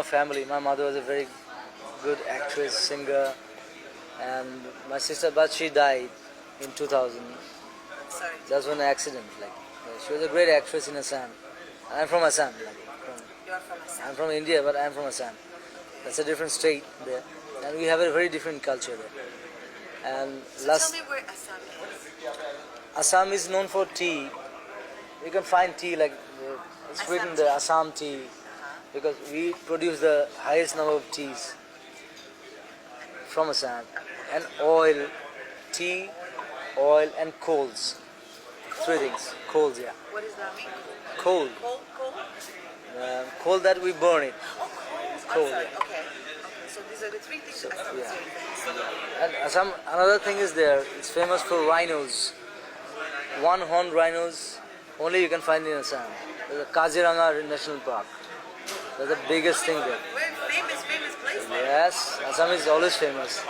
Family. My mother was a very good actress, singer, and my sister, but she died in 2000. Sorry. That was an accident. She was a great actress in Assam. I'm from Assam. You are from Assam. I'm from India, but I'm from Assam. That's a different state there, and we have a very different culture there. And So tell me where Assam is. Assam is known for tea. You can find tea it's Assam written tea. there, Assam tea, because we produce the highest number of teas from Assam, and oil, tea, oil, and coals. Three things. Coals, yeah. What does that mean? Coal. Coal? Coal that we burn it. Oh, coals. Coal, I'm sorry. yeah. Okay. So these are the three things Assam is Yeah. famous. And Assam, another thing is there. It's famous for rhinos. One-horned rhinos. Only you can find in Assam. There's a Kaziranga National Park. That's the biggest thing there. We're famous place there. Yes, Assam is always famous.